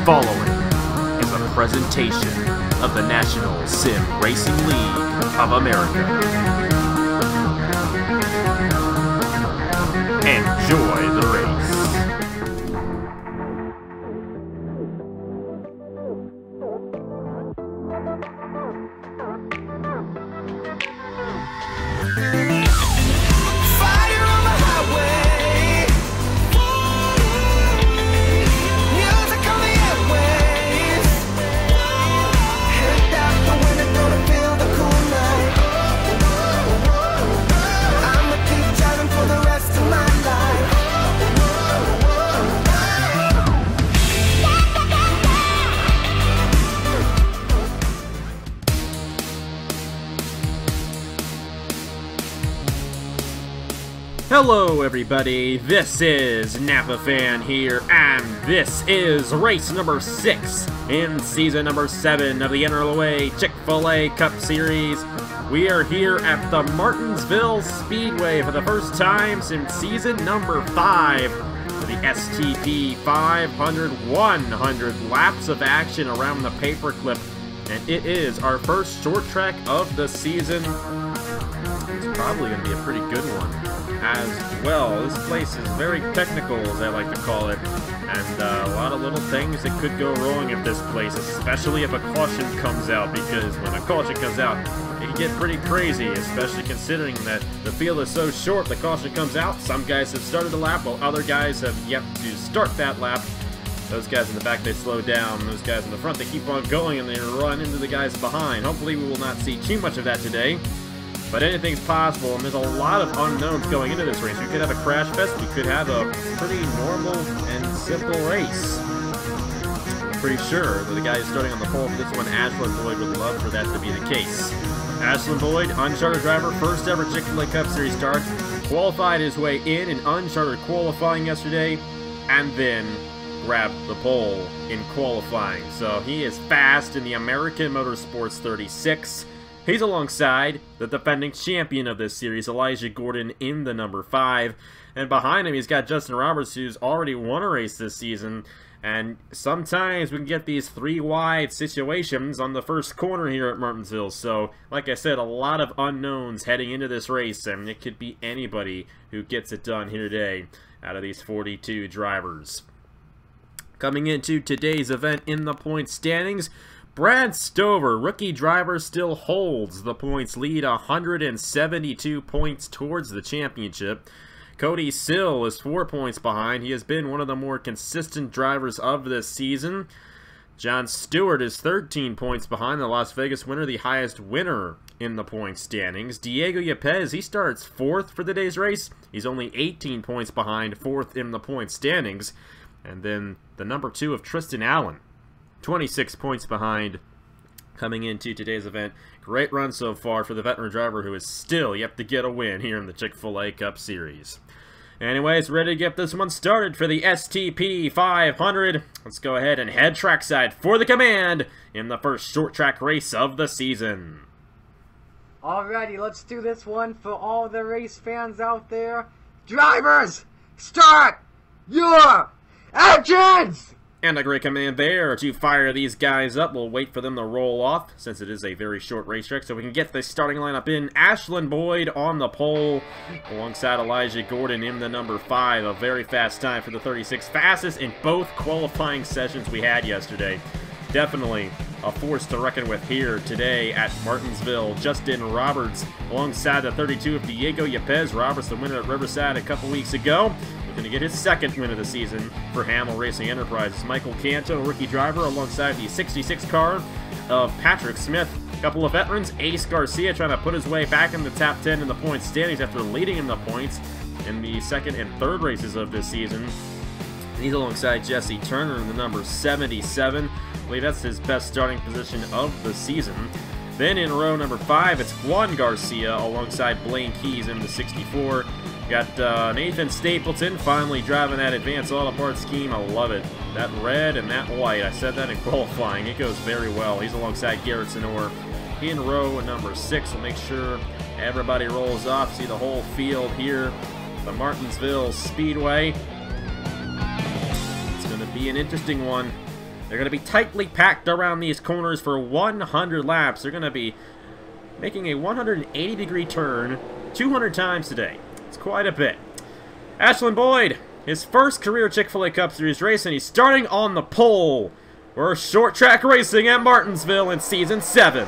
following is a presentation of the National Sim Racing League of America. Enjoy the race. Hello everybody, this is Napa Fan here, and this is race number 6 in season number 7 of the NRLOA Chick-fil-A Cup Series. We are here at the Martinsville Speedway for the first time since season number 5 for the STP 500, 100 laps of action around the paperclip, and it is our first short track of the season. It's probably going to be a pretty good one as well. This place is very technical, as I like to call it, and a lot of little things that could go wrong at this place, especially if a caution comes out, because when a caution comes out, it can get pretty crazy, especially considering that the field is so short. The caution comes out, some guys have started a lap, while other guys have yet to start that lap. Those guys in the back, they slow down. Those guys in the front, they keep on going, and they run into the guys behind. Hopefully we will not see too much of that today. But anything's possible, and there's a lot of unknowns going into this race. We could have a crash fest, we could have a pretty normal and simple race. I'm pretty sure that the guy who's starting on the pole for this one, Ashland Boyd, would love for that to be the case. Ashland Boyd, uncharted driver, first ever Chick-fil-A Cup Series start, qualified his way in uncharted qualifying yesterday, and then grabbed the pole in qualifying. So he is fast in the American Motorsports 36. He's alongside the defending champion of this series, Elijah Gordon, in the number 5. And behind him, he's got Justin Roberts, who's already won a race this season. And sometimes we can get these 3 wide situations on the first corner here at Martinsville. So, like I said, a lot of unknowns heading into this race, and it could be anybody who gets it done here today out of these 42 drivers. Coming into today's event in the point standings, Brad Stover, rookie driver, still holds the points lead, 172 points towards the championship. Cody Sill is 4 points behind. He has been one of the more consistent drivers of this season. John Stewart is 13 points behind, the Las Vegas winner, the highest winner in the point standings. Diego Yepez, he starts 4th for the day's race. He's only 18 points behind, 4th in the point standings. And then the number 2 of Tristan Allen, 26 points behind coming into today's event. Great run so far for the veteran driver who is still yet to get a win here in the Chick-fil-A Cup Series. Anyways, ready to get this one started for the STP 500. Let's go ahead and head trackside for the command in the first short track race of the season. Alrighty, let's do this one for all the race fans out there. Drivers, start your engines! And a great command there to fire these guys up. We'll wait for them to roll off since it is a very short racetrack, so we can get the starting lineup in. Ashland Boyd on the pole alongside Elijah Gordon in the number 5. A very fast time for the 36. Fastest in both qualifying sessions we had yesterday. Definitely a force to reckon with here today at Martinsville. Justin Roberts alongside the 32 of Diego Yepez. Roberts, the winner at Riverside a couple weeks ago, going to get his 2nd win of the season for Hamill Racing Enterprises. Michael Canto, rookie driver, alongside the 66 car of Patrick Smith. A couple of veterans, Ace Garcia trying to put his way back in the top 10 in the points standings after leading in the points in the 2nd and 3rd races of this season. He's alongside Jesse Turner in the number 77. I believe that's his best starting position of the season. Then in row number 5, it's Juan Garcia alongside Blaine Keys in the 64. Got Nathan Stapleton finally driving that advanced auto parts scheme. I love it. That red and that white. I said that in qualifying. It goes very well. He's alongside Garrett Sonor in row number 6. We'll make sure everybody rolls off. See the whole field here. The Martinsville Speedway. It's going to be an interesting one. They're going to be tightly packed around these corners for 100 laps. They're going to be making a 180-degree turn 200 times today. It's quite a bit. Ashland Boyd, his first career Chick-fil-A Cup Series race, and he's starting on the pole. We're short track racing at Martinsville in Season 7.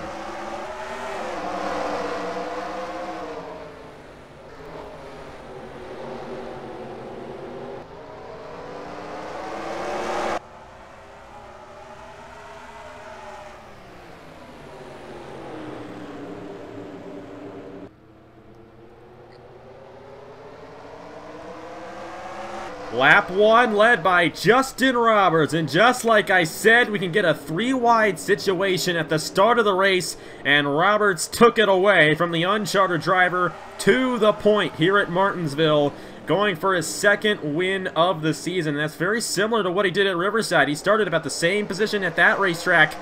Lap 1 led by Justin Roberts, and just like I said, we can get a 3-wide situation at the start of the race, and Roberts took it away from the uncharted driver to the point here at Martinsville, going for his second win of the season. That's very similar to what he did at Riverside. He started about the same position at that racetrack,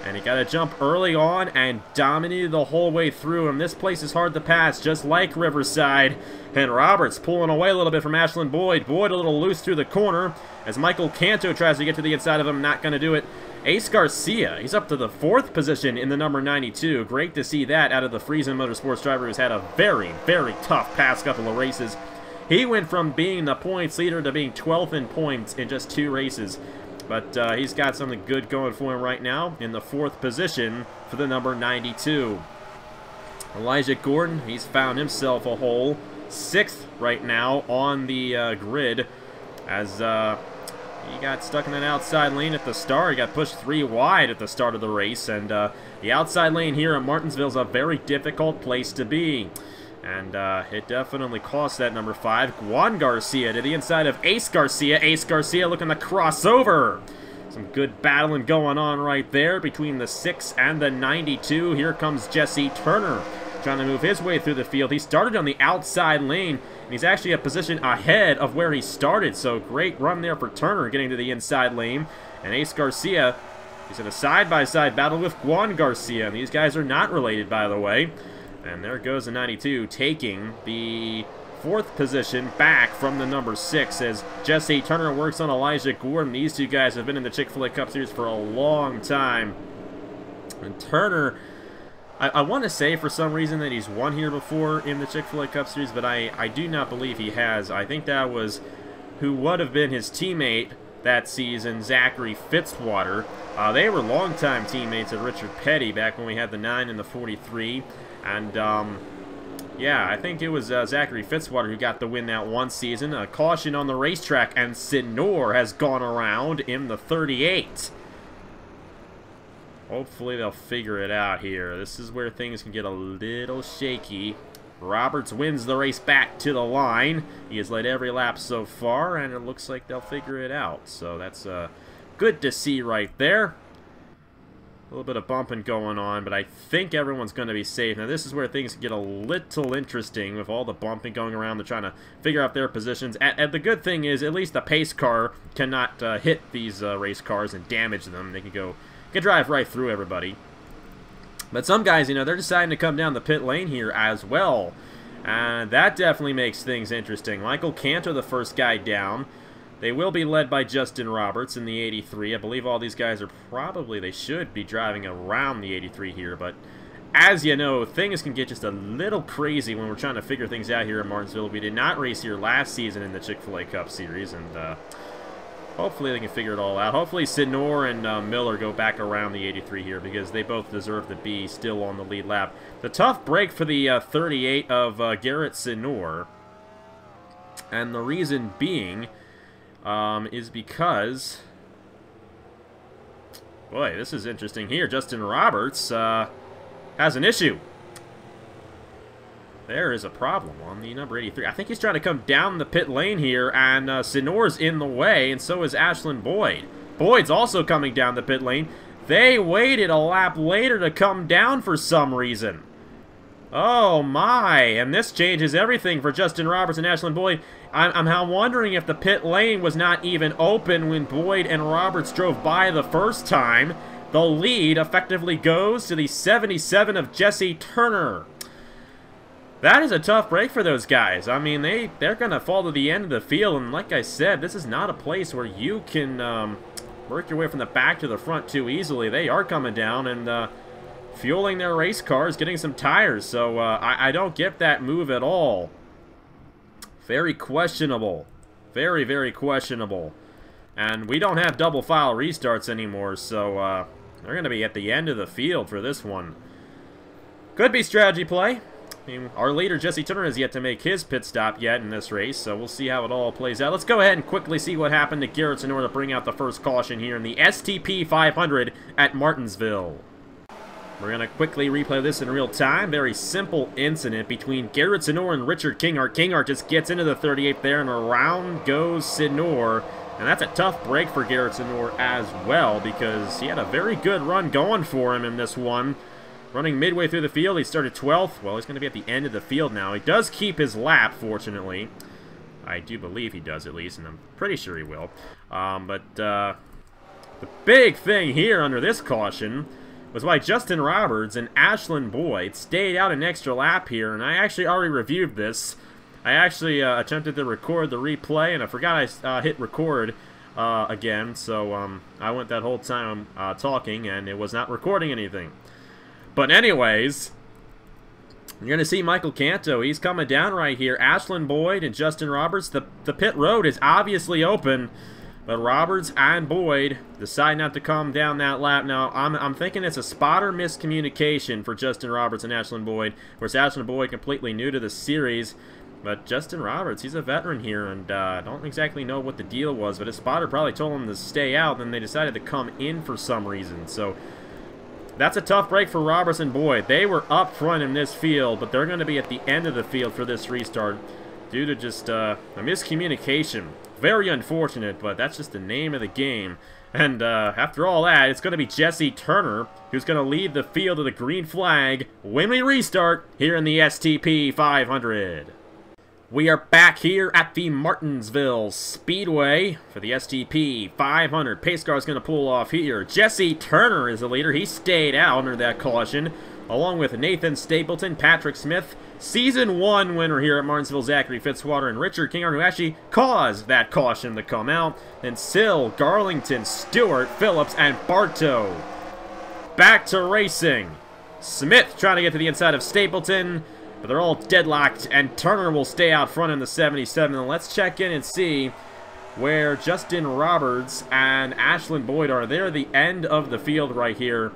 and he got a jump early on and dominated the whole way through. And this place is hard to pass, just like Riverside. And Roberts pulling away a little bit from Ashland Boyd. Boyd a little loose through the corner as Michael Canto tries to get to the inside of him. Not going to do it. Ace Garcia, he's up to the 4th position in the number 92. Great to see that out of the Friesen Motorsports driver who's had a very, very tough past couple of races. He went from being the points leader to being 12th in points in just 2 races. But he's got something good going for him right now in the 4th position for the number 92. Elijah Gordon, he's found himself a hole. 6th right now on the grid as he got stuck in that outside lane at the start. He got pushed 3 wide at the start of the race. And the outside lane here at Martinsville is a very difficult place to be. And it definitely cost that number 5. Juan Garcia to the inside of Ace Garcia. Ace Garcia looking to cross over. Some good battling going on right there between the 6 and the 92. Here comes Jesse Turner trying to move his way through the field. He started on the outside lane, and he's actually a position ahead of where he started. So great run there for Turner getting to the inside lane. And Ace Garcia, he's in a side-by-side battle with Juan Garcia. And these guys are not related, by the way. And there goes the 92, taking the 4th position back from the number 6 as Jesse Turner works on Elijah Gordon. These 2 guys have been in the Chick-fil-A Cup Series for a long time. And Turner, I want to say for some reason that he's won here before in the Chick-fil-A Cup Series, but I do not believe he has. I think that was who would have been his teammate that season, Zachary Fitzwater. They were longtime teammates at Richard Petty back when we had the 9 and the 43. And, yeah, I think it was Zachary Fitzwater who got the win that one season. A caution on the racetrack, and Sinor has gone around in the 38. Hopefully they'll figure it out here. This is where things can get a little shaky. Roberts wins the race back to the line. He has led every lap so far, and it looks like they'll figure it out. So that's good to see right there. A little bit of bumping going on, but I think everyone's going to be safe. Now, this is where things get a little interesting with all the bumping going around. They're trying to figure out their positions. And the good thing is, at least the pace car cannot hit these race cars and damage them. They can drive right through everybody. But some guys, you know, they're deciding to come down the pit lane here as well. And that definitely makes things interesting. Michael Cantor, the first guy down. They will be led by Justin Roberts in the 83. I believe all these guys are probably, they should be driving around the 83 here. But as you know, things can get just a little crazy when we're trying to figure things out here in Martinsville. We did not race here last season in the Chick-fil-A Cup Series. And hopefully they can figure it all out. Hopefully Sidnor and Miller go back around the 83 here because they both deserve to be still on the lead lap. The tough break for the 38 of Garrett Sidnor. And the reason being is because, boy, this is interesting here. Justin Roberts has an issue. There is a problem on the number 83. I think he's trying to come down the pit lane here, and Sinor's in the way, and so is Ashland Boyd. Boyd's also coming down the pit lane. They waited a lap later to come down for some reason. Oh my, and this changes everything for Justin Roberts and Ashland Boyd. I'm wondering if the pit lane was not even open when Boyd and Roberts drove by the first time. The lead effectively goes to the 77 of Jesse Turner. That is a tough break for those guys. I mean, they're going to fall to the end of the field, and like I said, this is not a place where you can work your way from the back to the front too easily. They are coming down and fueling their race cars, getting some tires. So I don't get that move at all. Very questionable. Very, very questionable. And we don't have double file restarts anymore, so they're going to be at the end of the field for this one. Could be strategy play. I mean, our leader, Jesse Turner, has yet to make his pit stop yet in this race, so we'll see how it all plays out. Let's go ahead and quickly see what happened to Garrett in order to bring out the first caution here in the STP 500 at Martinsville. We're going to quickly replay this in real time. Very simple incident between Garrett Sinor and Richard Kinghart. Kinghart just gets into the 38th there, and around goes Sinor. And that's a tough break for Garrett Sinor as well, because he had a very good run going for him in this one. Running midway through the field, he started 12th. Well, he's going to be at the end of the field now. He does keep his lap, fortunately. I do believe he does, at least, and I'm pretty sure he will. The big thing here under this caution was why Justin Roberts and Ashlyn Boyd stayed out an extra lap here, and I actually already reviewed this. I actually attempted to record the replay, and I forgot I hit record again, so I went that whole time talking, and it was not recording anything. But anyways, you're going to see Michael Canto. He's coming down right here. Ashlyn Boyd and Justin Roberts. The pit road is obviously open, but Roberts and Boyd decide not to come down that lap. Now, I'm thinking it's a spotter miscommunication for Justin Roberts and Ashlyn Boyd. Of course, Ashlyn Boyd completely new to the series, but Justin Roberts, he's a veteran here, and I don't exactly know what the deal was, but his spotter probably told him to stay out, then they decided to come in for some reason. So that's a tough break for Roberts and Boyd. They were up front in this field, but they're going to be at the end of the field for this restart due to just a miscommunication. Very unfortunate, but that's just the name of the game. And after all that, it's going to be Jesse Turner who's going to lead the field to the green flag when we restart here in the STP 500. We are back here at the Martinsville Speedway for the STP 500. Pace car is going to pull off here. Jesse Turner is the leader. He stayed out under that caution, along with Nathan Stapleton, Patrick Smith, Season 1 winner here at Martinsville, Zachary Fitzwater, and Richard Kinghart, who actually caused that caution to come out. Then Sill, Garlington, Stewart, Phillips, and Bartow. Back to racing. Smith trying to get to the inside of Stapleton, but they're all deadlocked, and Turner will stay out front in the 77. And let's check in and see where Justin Roberts and Ashlyn Boyd are. They're the end of the field right here.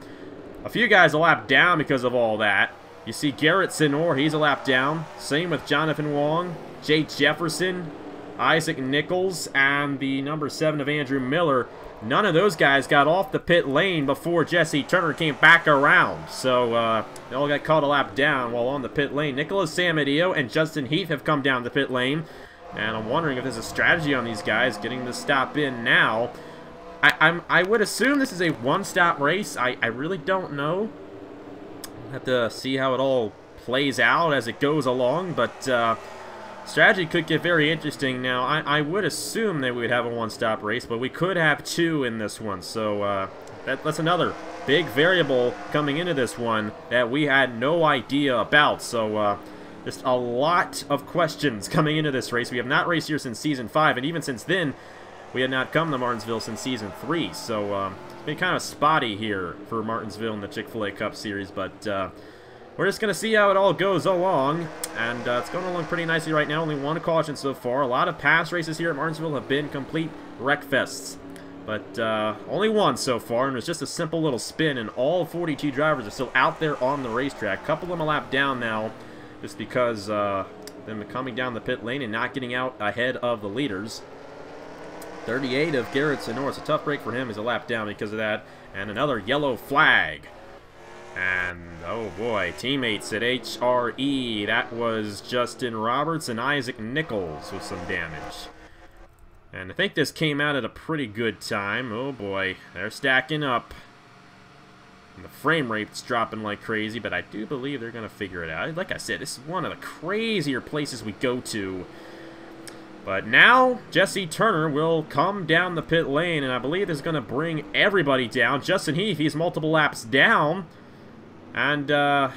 A few guys a lap down because of all that. You see Garrett Sinor, he's a lap down. Same with Jonathan Wong, Jay Jefferson, Isaac Nichols, and the number 7 of Andrew Miller. None of those guys got off the pit lane before Jesse Turner came back around. So they all got caught a lap down while on the pit lane. Nicholas Samadillo and Justin Heath have come down the pit lane. And I'm wondering if there's a strategy on these guys getting the stop in now. I would assume this is a one-stop race. I really don't know. I'll have to see how it all plays out as it goes along. But strategy could get very interesting. Now, I would assume that we would have a one-stop race, but we could have two in this one. So that's another big variable coming into this one that we had no idea about. So just a lot of questions coming into this race. We have not raced here since Season 5, and even since then, we had not come to Martinsville since Season 3. So it's been kind of spotty here for Martinsville in the Chick-fil-A Cup Series, but we're just going to see how it all goes along, and it's going along pretty nicely right now. Only one caution so far. A lot of past races here at Martinsville have been complete wreckfests, but only one so far, and it's just a simple little spin, and all 42 drivers are still out there on the racetrack. A couple of them a lap down now, just because them coming down the pit lane and not getting out ahead of the leaders. 38 of Garrett Sinor. It's a tough break for him. He's a lap down because of that, and another yellow flag. And, oh boy, teammates at HRE. That was Justin Roberts and Isaac Nichols with some damage. And I think this came out at a pretty good time. Oh boy, they're stacking up. And the frame rate's dropping like crazy, but I do believe they're going to figure it out. Like I said, this is one of the crazier places we go to. But now, Jesse Turner will come down the pit lane, and I believe this is going to bring everybody down. Justin Heath, he's multiple laps down. And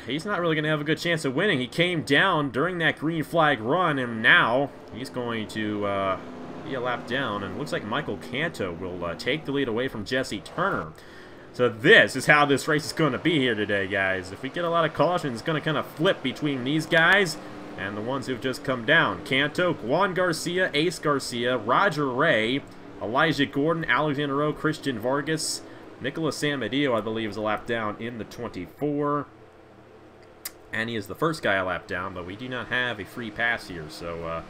he's not really going to have a good chance of winning. He came down during that green flag run, and now he's going to be a lap down, and it looks like Michael Canto will take the lead away from Jesse Turner. So this is how this race is going to be here today, guys. If we get a lot of caution, it's going to kind of flip between these guys and the ones who've just come down. Canto, Juan Garcia, Ace Garcia, Roger Ray, Elijah Gordon, Alexander Rowe, Christian Vargas, Nicholas Samadillo, I believe, is a lap down in the 24. And he is the first guy a lap down, but we do not have a free pass here, so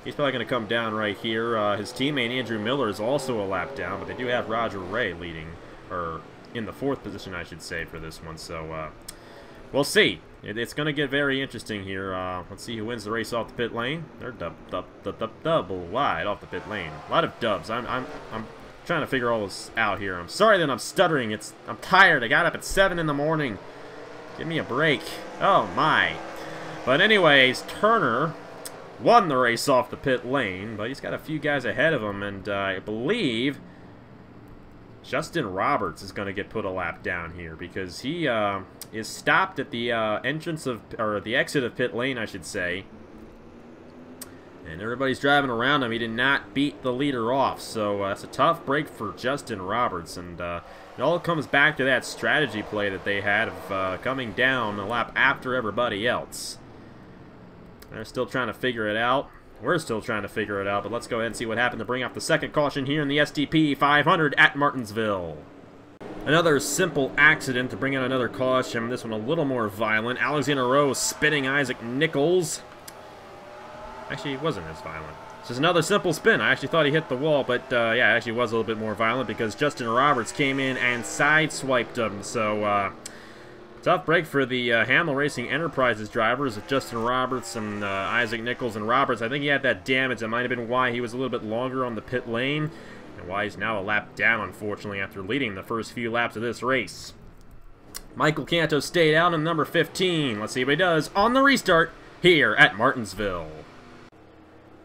he's probably going to come down right here. His teammate Andrew Miller is also a lap down, but they do have Roger Ray leading, or in the 4th position, I should say, for this one. So we'll see. It's going to get very interesting here. Let's see who wins the race off the pit lane. They're double wide off the pit lane. A lot of dubs. I'm trying to figure all this out here. I'm sorry that I'm stuttering. I'm tired. I got up at 7 in the morning. Give me a break. Oh my. But anyways, Turner won the race off the pit lane, but he's got a few guys ahead of him, and I believe Justin Roberts is going to get put a lap down here because he is stopped at the entrance of, or the exit of pit lane, I should say. And everybody's driving around him. He did not beat the leader off, so that's a tough break for Justin Roberts. And it all comes back to that strategy play that they had of coming down a lap after everybody else. They're still trying to figure it out. We're still trying to figure it out, but let's go ahead and see what happened to bring off the second caution here in the STP 500 at Martinsville. Another simple accident to bring out another caution. This one a little more violent. Alexander Rowe spinning Isaac Nichols. Actually, it wasn't as violent. It's just another simple spin. I actually thought he hit the wall, but yeah, it actually was a little bit more violent because Justin Roberts came in and sideswiped him. So, tough break for the Hamill Racing Enterprises drivers of Justin Roberts and Isaac Nichols and Roberts. I think he had that damage. That might have been why he was a little bit longer on the pit lane and why he's now a lap down, unfortunately, after leading the first few laps of this race. Michael Canto stayed out in number 15. Let's see what he does on the restart here at Martinsville.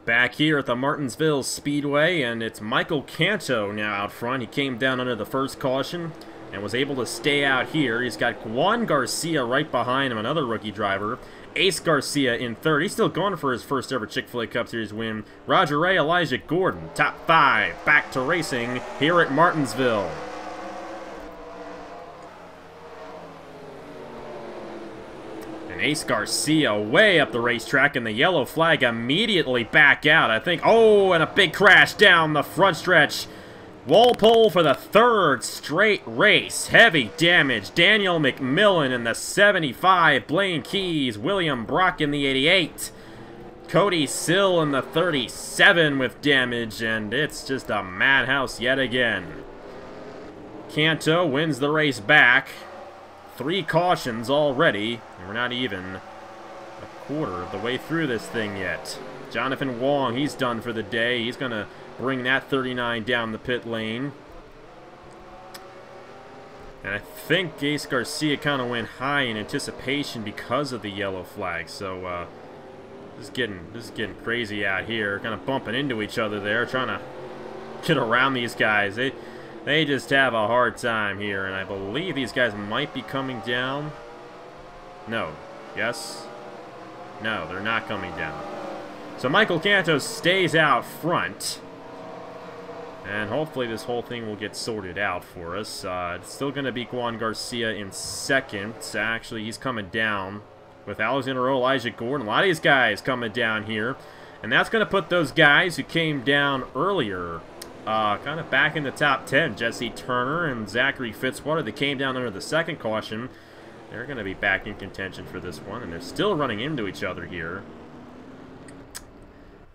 Back here at the Martinsville Speedway, and it's Michael Canto now out front. He came down under the first caution and was able to stay out here. He's got Juan Garcia right behind him, another rookie driver. Ace Garcia in third. He's still going for his first ever Chick-fil-A Cup Series win. Roger Ray, Elijah Gordon, top 5, back to racing here at Martinsville. And Ace Garcia way up the racetrack, and the yellow flag immediately back out, I think. Oh, and a big crash down the front stretch. Walpole for the 3rd straight race. Heavy damage. Daniel McMillan in the 75. Blaine Keys. William Brock in the 88. Cody Sill in the 37 with damage. And it's just a madhouse yet again. Canto wins the race back. 3 cautions already. And we're not even a quarter of the way through this thing yet. Jonathan Wong, he's done for the day. He's going to bring that 39 down the pit lane. And I think Ace Garcia kind of went high in anticipation because of the yellow flag. So this is getting crazy out here. Kind of bumping into each other there, trying to get around these guys. They just have a hard time here, and I believe these guys might be coming down. No. Yes? No, they're not coming down. So Michael Canto stays out front. And hopefully this whole thing will get sorted out for us. It's still going to be Juan Garcia in second. Actually, he's coming down with Alexander Rowe, Elijah Gordon. A lot of these guys coming down here. And that's going to put those guys who came down earlier kind of back in the top 10. Jesse Turner and Zachary Fitzwater, they came down under the second caution. They're going to be back in contention for this one. And they're still running into each other here.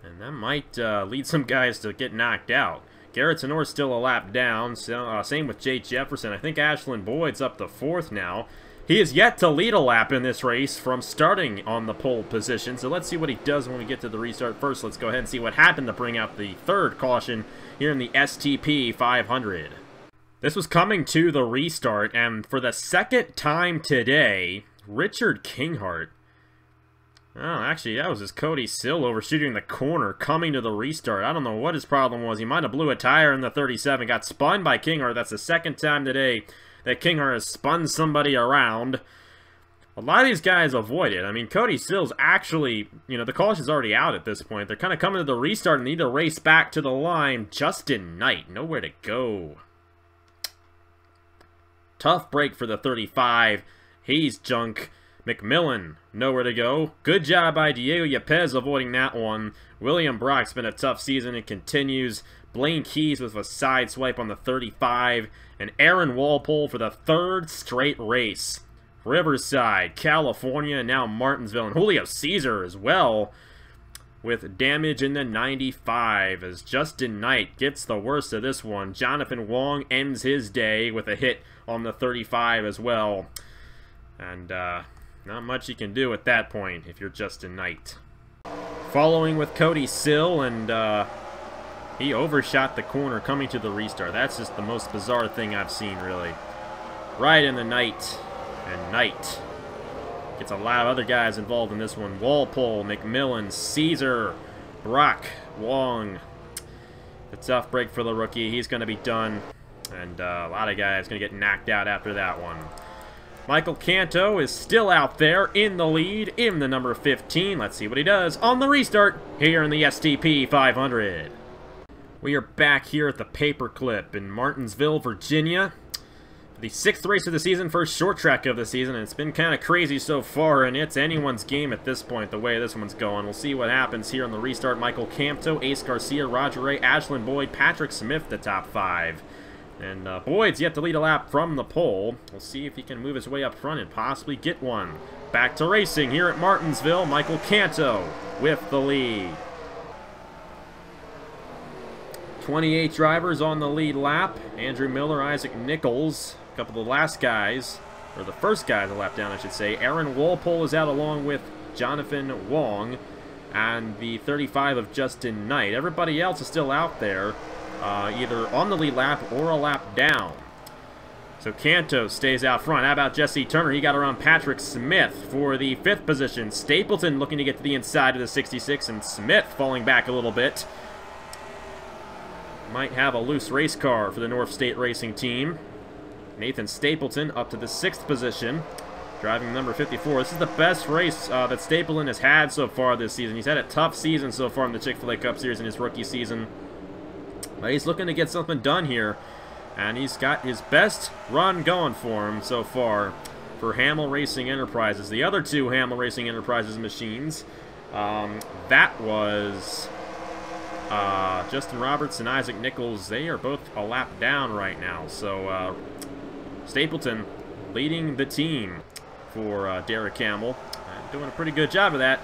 And that might lead some guys to get knocked out. Garrett Tenor's still a lap down. So, same with Jake Jefferson. I think Ashlyn Boyd's up to 4th now. He is yet to lead a lap in this race from starting on the pole position. So let's see what he does when we get to the restart. First, let's go ahead and see what happened to bring out the 3rd caution here in the STP 500. This was coming to the restart, and for the 2nd time today, Richard Kinghart. Oh, actually, that was just Cody Sill overshooting the corner, coming to the restart. I don't know what his problem was. He might have blew a tire in the 37, got spun by Kinghart. That's the 2nd time today that Kinghart has spun somebody around. A lot of these guys avoid it. I mean, Cody Sills actually, you know, the caution's already out at this point. They're kind of coming to the restart and need to race back to the line. Justin Knight, nowhere to go. Tough break for the 35. He's junk. McMillan, nowhere to go. Good job by Diego Yepes avoiding that one. William Brock's been a tough season. It continues. Blaine Keys with a side swipe on the 35. And Aaron Walpole for the 3rd straight race. Riverside, California, and now Martinsville, and Julio Caesar as well with damage in the 95 as Justin Knight gets the worst of this one. Jonathan Wong ends his day with a hit on the 35 as well. And not much you can do at that point if you're Justin Knight. Following with Cody Sill, and he overshot the corner coming to the restart. That's just the most bizarre thing I've seen, really. Right in the night. And Knight gets a lot of other guys involved in this one. Walpole, McMillan, Caesar, Brock, Wong. The tough break for the rookie. He's going to be done. And a lot of guys going to get knocked out after that one. Michael Canto is still out there in the lead in the number 15. Let's see what he does on the restart here in the STP 500. We are back here at the Paperclip in Martinsville, Virginia. The 6th race of the season, first short track of the season, and it's been kind of crazy so far, and it's anyone's game at this point, the way this one's going. We'll see what happens here on the restart. Michael Campto, Ace Garcia, Roger Ray, Ashlyn Boyd, Patrick Smith, the top 5. And Boyd's yet to lead a lap from the pole. We'll see if he can move his way up front and possibly get one. Back to racing here at Martinsville. Michael Canto with the lead. 28 drivers on the lead lap. Andrew Miller, Isaac Nichols. A couple of the last guys, or the first guy to lap down, I should say. Aaron Walpole is out along with Jonathan Wong and the 35 of Justin Knight. Everybody else is still out there, either on the lead lap or a lap down. So Canto stays out front. How about Jesse Turner? He got around Patrick Smith for the 5th position. Stapleton looking to get to the inside of the 66, and Smith falling back a little bit. Might have a loose race car for the North State Racing team. Nathan Stapleton up to the 6th position, driving number 54. This is the best race that Stapleton has had so far this season. He's had a tough season so far in the Chick-fil-A Cup Series in his rookie season. But he's looking to get something done here, and he's got his best run going for him so far for Hamill Racing Enterprises. The other 2 Hamill Racing Enterprises machines, that was Justin Roberts and Isaac Nichols. They are both a lap down right now, so Stapleton leading the team for Derek Campbell. Doing a pretty good job of that.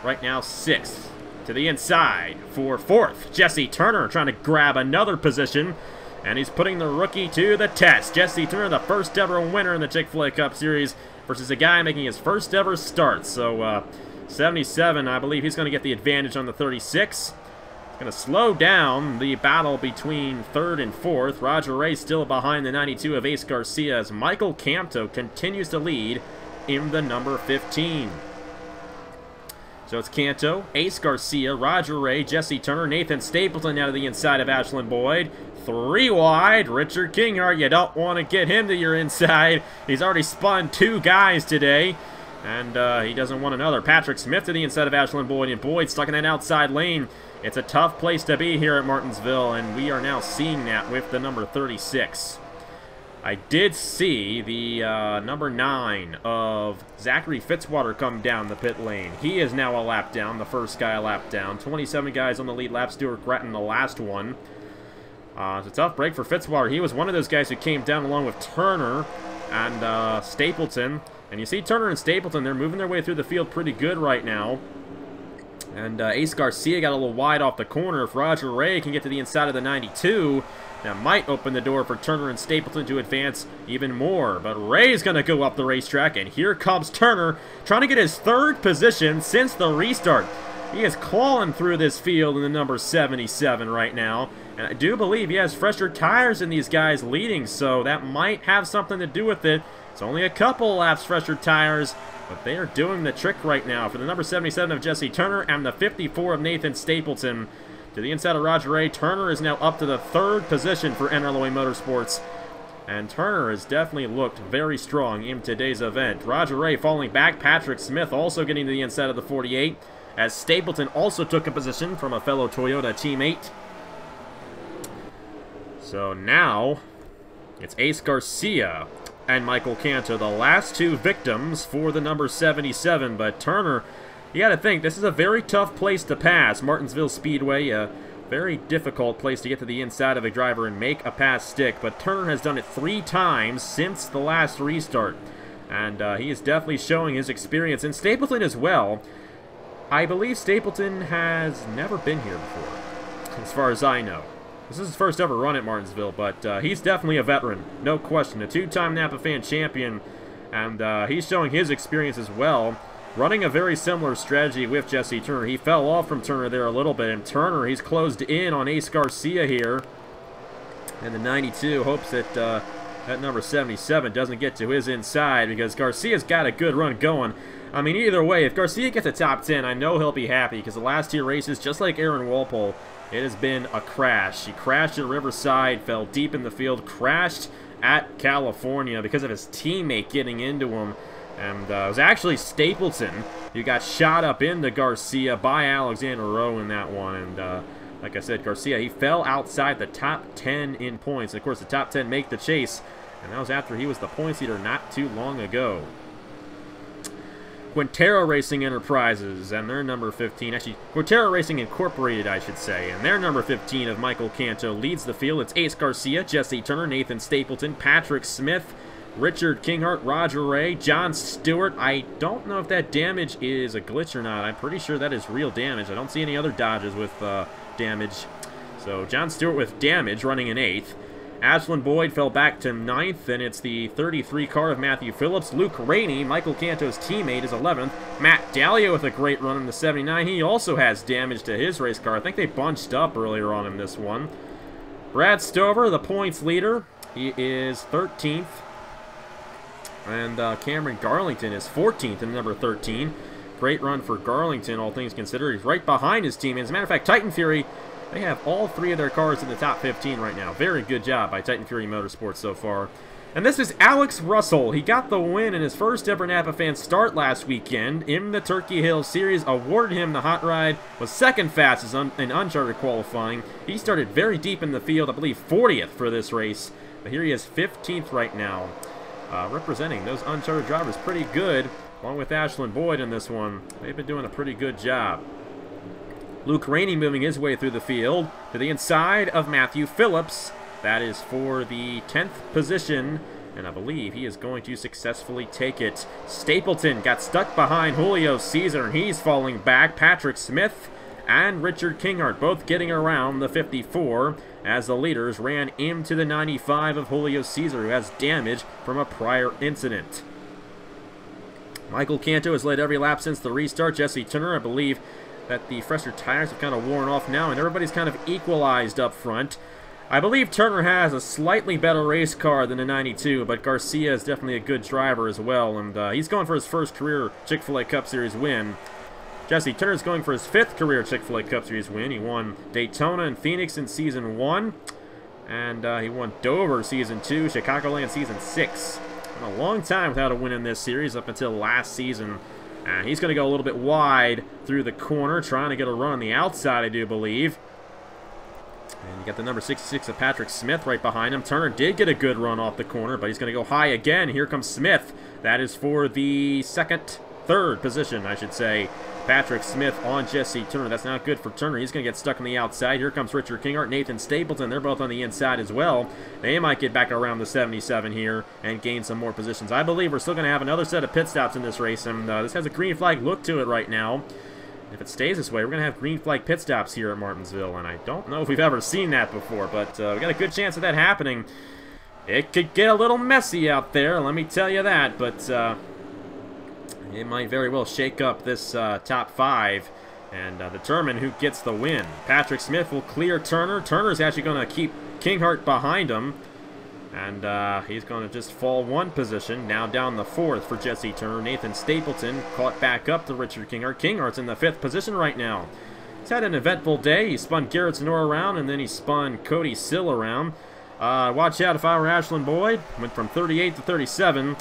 Right now, 6th. To the inside for 4th. Jesse Turner trying to grab another position. And he's putting the rookie to the test. Jesse Turner, the first ever winner in the Chick-fil-A Cup Series, versus a guy making his first ever start. So, 77, I believe he's going to get the advantage on the 36. Going to slow down the battle between 3rd and 4th. Roger Ray still behind the 92 of Ace Garcia as Michael Campto continues to lead in the number 15. So it's Canto, Ace Garcia, Roger Ray, Jesse Turner, Nathan Stapleton out of the inside of Ashlyn Boyd. 3 wide, Richard Kinghart. You don't want to get him to your inside. He's already spun 2 guys today. And he doesn't want another. Patrick Smith to the inside of Ashlyn Boyd, and Boyd stuck in that outside lane. It's a tough place to be here at Martinsville, and we are now seeing that with the number 36. I did see the number 9 of Zachary Fitzwater come down the pit lane. He is now a lap down, the first guy a lap down. 27 guys on the lead lap. Stuart Gratton the last one. It's a tough break for Fitzwater. He was one of those guys who came down along with Turner and Stapleton. And you see Turner and Stapleton, they're moving their way through the field pretty good right now. And Ace Garcia got a little wide off the corner. If Roger Ray can get to the inside of the 92, that might open the door for Turner and Stapleton to advance even more. But Ray's going to go up the racetrack, and here comes Turner, trying to get his 3rd position since the restart. He is clawing through this field in the number 77 right now. And I do believe he has fresher tires than these guys leading, so that might have something to do with it. It's only a couple laps fresher tires, but they are doing the trick right now for the number 77 of Jesse Turner and the 54 of Nathan Stapleton. To the inside of Roger Ray, Turner is now up to the 3rd position for NRLOA Motorsports. And Turner has definitely looked very strong in today's event. Roger Ray falling back. Patrick Smith also getting to the inside of the 48. As Stapleton also took a position from a fellow Toyota teammate. So now, it's Ace Garcia and Michael Canto, the last two victims for the number 77. But Turner, you got to think, this is a very tough place to pass. Martinsville Speedway, a very difficult place to get to the inside of a driver and make a pass stick. But Turner has done it 3 times since the last restart. And he is definitely showing his experience. And Stapleton as well. I believe Stapleton has never been here before, as far as I know. This is his first ever run at Martinsville, but he's definitely a veteran, no question. A 2-time Napa Fan champion, and he's showing his experience as well. Running a very similar strategy with Jesse Turner. He fell off from Turner there a little bit, and Turner, he's closed in on Ace Garcia here. And the 92 hopes that that number 77 doesn't get to his inside, because Garcia's got a good run going. I mean, either way, if Garcia gets a top 10, I know he'll be happy, because the last 2 races, just like Aaron Walpole, it has been a crash. He crashed at Riverside, fell deep in the field, crashed at California because of his teammate getting into him. And it was actually Stapleton who got shot up into Garcia by Alexander Rowe in that one. And like I said, Garcia, he fell outside the top 10 in points. And of course, the top 10 make the chase. And that was after he was the points leader not too long ago. Quintero Racing Enterprises and their number 15, actually Quintero Racing Incorporated, I should say, and their number 15 of Michael Canto leads the field. It's Ace Garcia, Jesse Turner, Nathan Stapleton, Patrick Smith, Richard Kinghart, Roger Ray, John Stewart. I don't know if that damage is a glitch or not. I'm pretty sure that is real damage. I don't see any other dodges with damage. So John Stewart with damage running in 8th. Ashlyn Boyd fell back to 9th, and it's the 33 car of Matthew Phillips. Luke Rainey, Michael Canto's teammate, is 11th. Matt Dahlia with a great run in the 79. He also has damage to his race car. I think they bunched up earlier on in this one. Brad Stover, the points leader, he is 13th. And Cameron Garlington is 14th in number 13. Great run for Garlington, all things considered. He's right behind his team. As a matter of fact, Titan Fury, they have all 3 of their cars in the top 15 right now. Very good job by Titan Fury Motorsports so far. And this is Alex Russell. He got the win in his first ever Napa Fan start last weekend in the Turkey Hill Series. Awarded him the hot ride. Was second fastest in Uncharted qualifying. He started very deep in the field, I believe 40th for this race. But here he is 15th right now. Representing those Uncharted drivers pretty good, along with Ashlyn Boyd in this one. They've been doing a pretty good job. Luke Rainey moving his way through the field to the inside of Matthew Phillips. That is for the 10th position, and I believe he is going to successfully take it. Stapleton got stuck behind Julio Cesar, and he's falling back. Patrick Smith and Richard Kinghart both getting around the 54 as the leaders ran into the 95 of Julio Cesar, who has damage from a prior incident. Michael Canto has led every lap since the restart. Jesse Turner, I believe that the fresher tires have kind of worn off now, and everybody's kind of equalized up front. I believe Turner has a slightly better race car than the 92, but Garcia is definitely a good driver as well, and he's going for his first career Chick-fil-A Cup Series win. Jesse Turner's going for his 5th career Chick-fil-A Cup Series win. He won Daytona and Phoenix in Season 1, and he won Dover Season 2, Chicagoland Season 6. Been a long time without a win in this series up until last season. And he's going to go a little bit wide through the corner, trying to get a run on the outside, I do believe. And you got the number 66 of Patrick Smith right behind him. Turner did get a good run off the corner, but he's going to go high again. Here comes Smith. That is for the third position, I should say. Patrick Smith on Jesse Turner. That's not good for Turner. He's going to get stuck on the outside. Here comes Richard Kinghart, Nathan Stapleton. They're both on the inside as well. They might get back around the 77 here and gain some more positions. I believe we're still going to have another set of pit stops in this race, and this has a green flag look to it right now. If it stays this way, we're going to have green flag pit stops here at Martinsville, and I don't know if we've ever seen that before, but we got a good chance of that happening. It could get a little messy out there, let me tell you that, but it might very well shake up this top 5 and determine who gets the win. Patrick Smith will clear Turner. Turner's actually going to keep Kinghart behind him. And he's going to just fall 1 position. Now down the 4th for Jesse Turner. Nathan Stapleton caught back up to Richard Kinghart. Kinghart's in the 5th position right now. He's had an eventful day. He spun Garrett Sonora around, and then he spun Cody Sill around. Watch out if I were Ashlyn Boyd. Went from 38 to 37.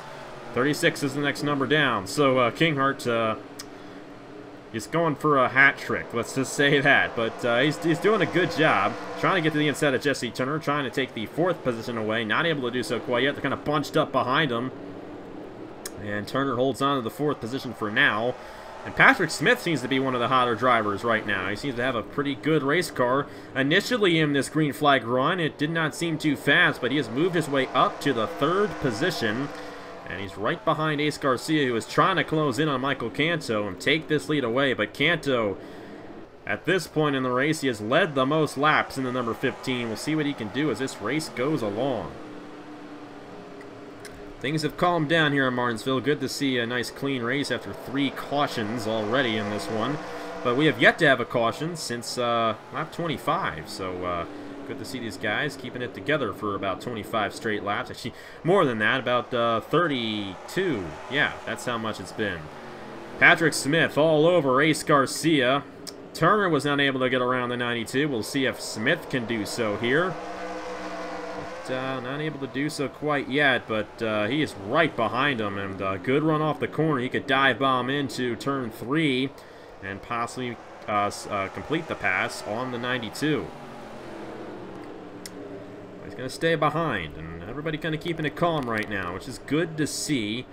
36 is the next number down. So Kinghart is going for a hat trick. Let's just say that. But he's doing a good job. Trying to get to the inside of Jesse Turner. Trying to take the 4th position away. Not able to do so quite yet. They're kind of bunched up behind him. And Turner holds on to the 4th position for now. And Patrick Smith seems to be one of the hotter drivers right now. He seems to have a pretty good race car. Initially in this green flag run, it did not seem too fast, but he has moved his way up to the 3rd position. And he's right behind Ace Garcia, who is trying to close in on Michael Canto and take this lead away. But Canto, at this point in the race, he has led the most laps in the number 15. We'll see what he can do as this race goes along. Things have calmed down here in Martinsville. Good to see a nice clean race after 3 cautions already in this one. But we have yet to have a caution since lap 25. So good to see these guys keeping it together for about 25 straight laps. Actually, more than that, about 32. Yeah, that's how much it's been. Patrick Smith all over Ace Garcia. Turner was not able to get around the 92. We'll see if Smith can do so here. Not able to do so quite yet, but he is right behind him, and good run off the corner. He could dive bomb into turn 3 and possibly complete the pass on the 92. He's going to stay behind, and everybody kind of keeping it calm right now, which is good to see.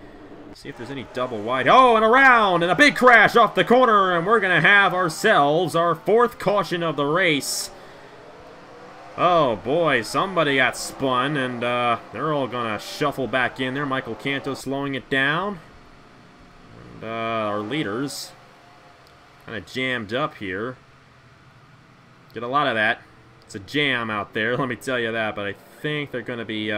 See if there's any double wide. Oh, and around, and a big crash off the corner, and we're going to have ourselves our 4th caution of the race. Oh boy, somebody got spun, and they're all gonna shuffle back in there. Michael Canto slowing it down. And our leaders kind of jammed up here. Get a lot of that. It's a jam out there, let me tell you that, but I think they're gonna be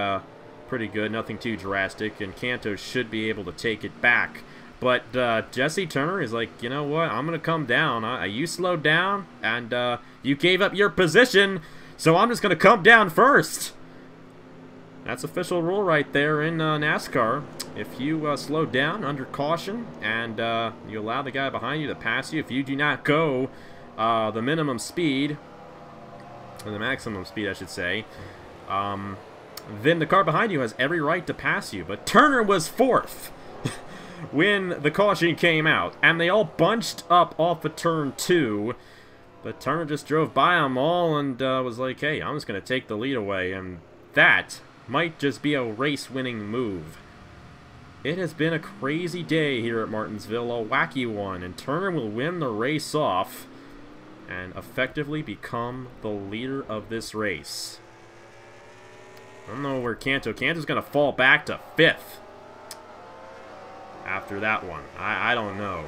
pretty good. Nothing too drastic, and Canto should be able to take it back. But Jesse Turner is like, you know what, I'm gonna come down. You slowed down, and you gave up your position. So I'm just going to come down first. That's official rule right there in NASCAR. If you slow down under caution and you allow the guy behind you to pass you, if you do not go the minimum speed, or the maximum speed I should say, then the car behind you has every right to pass you. But Turner was 4th when the caution came out, and they all bunched up off of turn 2. But Turner just drove by them all and was like, hey, I'm just going to take the lead away. And that might just be a race-winning move. It has been a crazy day here at Martinsville, a wacky one. And Turner will win the race off and effectively become the leader of this race. I don't know where Canto's going to fall back to 5th after that one. I don't know.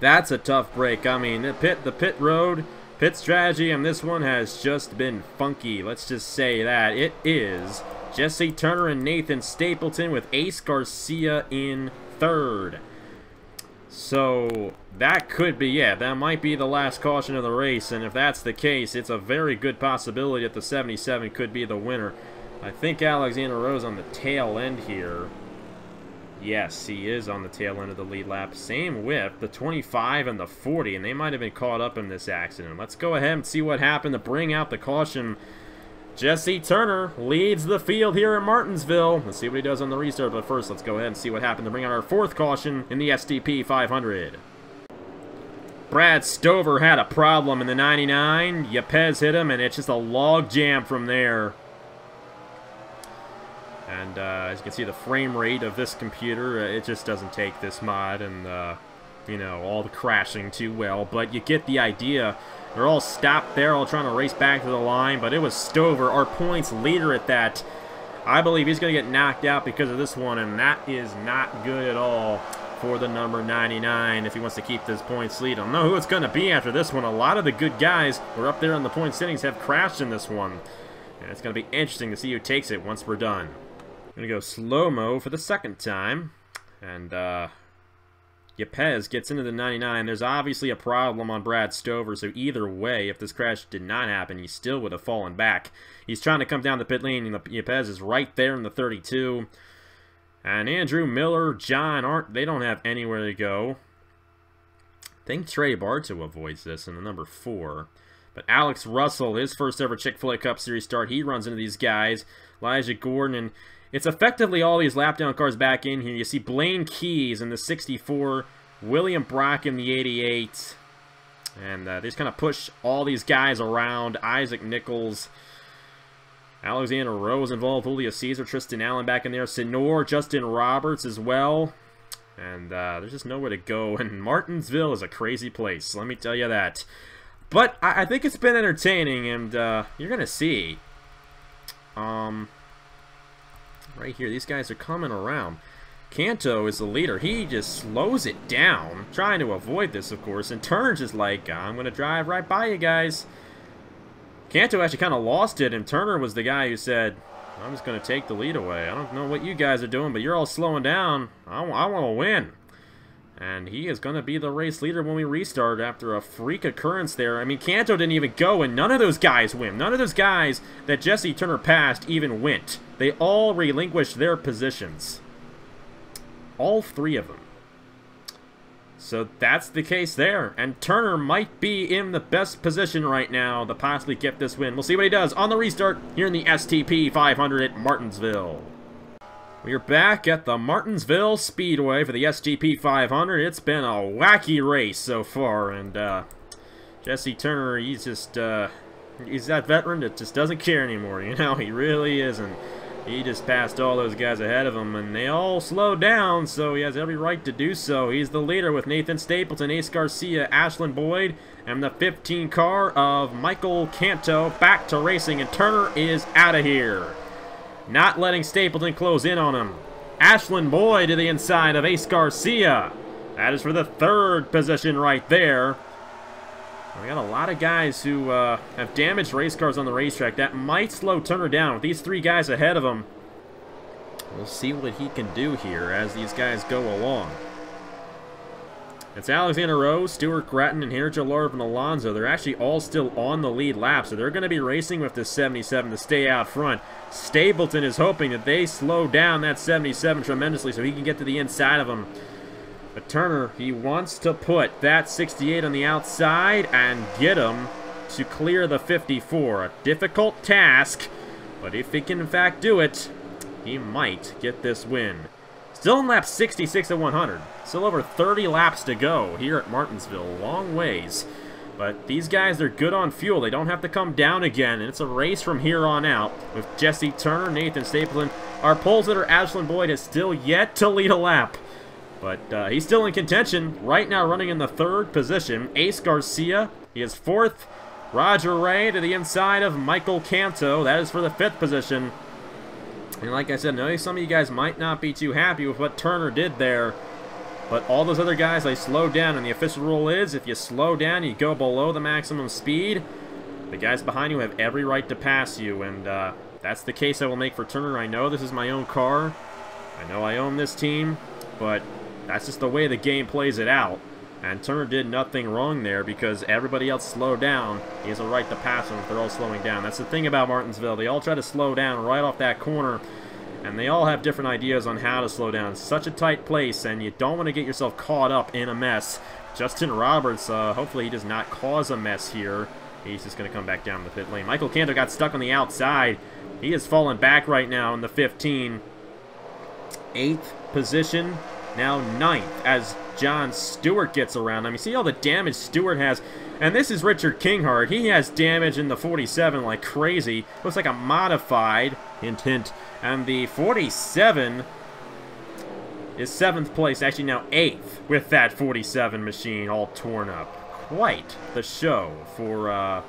That's a tough break. I mean, the pit road, pit strategy on this one has just been funky. Let's just say that. It is Jesse Turner and Nathan Stapleton with Ace Garcia in 3rd. So that could be, yeah, that might be the last caution of the race. And if that's the case, it's a very good possibility that the 77 could be the winner. I think Alexander Rose on the tail end here. Yes, he is on the tail end of the lead lap. Same with the 25 and the 40, and they might have been caught up in this accident. Let's go ahead and see what happened to bring out the caution. Jesse Turner leads the field here in Martinsville. Let's see what he does on the restart, but first let's go ahead and see what happened to bring out our 4th caution in the STP 500. Brad Stover had a problem in the 99. Yepes hit him, and it's just a log jam from there. And as you can see, the frame rate of this computer, it just doesn't take this mod and, you know, all the crashing too well. But you get the idea. They're all stopped there, all trying to race back to the line. But it was Stover, our points leader at that. I believe he's going to get knocked out because of this one, and that is not good at all for the number 99 if he wants to keep this points lead. I don't know who it's going to be after this one. A lot of the good guys who are up there in the point standings have crashed in this one. And it's going to be interesting to see who takes it once we're done. I'm going to go slow-mo for the 2nd time. And Yepes gets into the 99. There's obviously a problem on Brad Stover, so either way, if this crash did not happen, he still would have fallen back. He's trying to come down the pit lane, and Yepes is right there in the 32. And Andrew Miller, John, they don't have anywhere to go. I think Trey Bartow avoids this in the number 4. But Alex Russell, his first ever Chick-fil-A Cup Series start, he runs into these guys. Elijah Gordon, and it's effectively all these lap-down cars back in here. You see Blaine Keys in the 64, William Brock in the 88. And they just kind of push all these guys around. Isaac Nichols, Alexander Rose involved, Julio Caesar, Tristan Allen back in there, Sinor, Justin Roberts as well. And there's just nowhere to go. And Martinsville is a crazy place, let me tell you that. But I think it's been entertaining, and you're going to see. Right here, these guys are coming around. Canto is the leader. He just slows it down, trying to avoid this, of course. And Turner's just like, I'm going to drive right by you guys. Canto actually kind of lost it, and Turner was the guy who said, I'm just going to take the lead away. I don't know what you guys are doing, but you're all slowing down. I want to win. And he is going to be the race leader when we restart after a freak occurrence there. I mean, Canto didn't even go, and none of those guys win. None of those guys that Jesse Turner passed even went. They all relinquished their positions. All three of them. So that's the case there. And Turner might be in the best position right now to possibly get this win. We'll see what he does on the restart here in the STP 500 at Martinsville. We are back at the Martinsville Speedway for the STP 500. It's been a wacky race so far, and Jesse Turner, he's just, he's that veteran that just doesn't care anymore, you know, he really isn't. He just passed all those guys ahead of him, and they all slowed down, so he has every right to do so. He's the leader with Nathan Stapleton, Ace Garcia, Ashlyn Boyd, and the 15 car of Michael Canto back to racing, and Turner is out of here. Not letting Stapleton close in on him. Ashlyn Boyd to the inside of Ace Garcia. That is for the third position right there. We got a lot of guys who have damaged race cars on the racetrack. That might slow Turner down. With these three guys ahead of him, we'll see what he can do here as these guys go along. It's Alexander Rose, Stuart Gratton, and Henry Larv and Alonso. They're actually all still on the lead lap, so they're going to be racing with this 77 to stay out front. Stapleton is hoping that they slow down that 77 tremendously so he can get to the inside of them. But Turner, he wants to put that 68 on the outside and get him to clear the 54. A difficult task, but if he can in fact do it, he might get this win. Still in lap 66 at 100. Still over 30 laps to go here at Martinsville. Long ways. But these guys are good on fuel. They don't have to come down again. And it's a race from here on out with Jesse Turner, Nathan Stapleton. Our pole sitter, Ashlyn Boyd, has still yet to lead a lap. But he's still in contention. Right now running in the third position. Ace Garcia, he is fourth. Roger Ray to the inside of Michael Canto. That is for the fifth position. And like I said, I know some of you guys might not be too happy with what Turner did there. But all those other guys, they slowed down. And the official rule is, if you slow down, you go below the maximum speed, the guys behind you have every right to pass you. And that's the case I will make for Turner. I know this is my own car. I know I own this team. But that's just the way the game plays it out. And Turner did nothing wrong there because everybody else slowed down. He has a right to pass them if they're all slowing down. That's the thing about Martinsville. They all try to slow down right off that corner. And they all have different ideas on how to slow down. It's such a tight place, and you don't want to get yourself caught up in a mess. Justin Roberts, hopefully he does not cause a mess here. He's just going to come back down the pit lane. Michael Canto got stuck on the outside. He is falling back right now in the 15. 8th position. Now 9th as John Stewart gets around. I mean, see all the damage Stewart has. And this is Richard Kinghart. He has damage in the 47 like crazy. Looks like a modified, hint, hint. And the 47 is 7th place, actually now 8th with that 47 machine all torn up. Quite the show for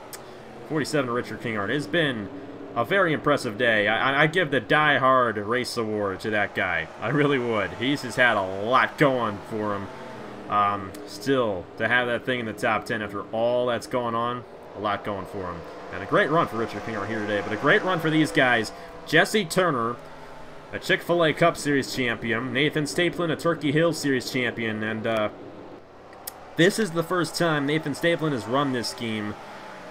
47 Richard Kinghart. It has been a very impressive day. I give the Die Hard Race Award to that guy. I really would. He's just had a lot going for him. Still, to have that thing in the top 10 after all that's going on, a lot going for him. And a great run for Richard Kinghart here today, but a great run for these guys. Jesse Turner, a Chick-fil-A Cup Series champion. Nathan Stapleton, a Turkey Hill Series champion. And this is the first time Nathan Stapleton has run this scheme.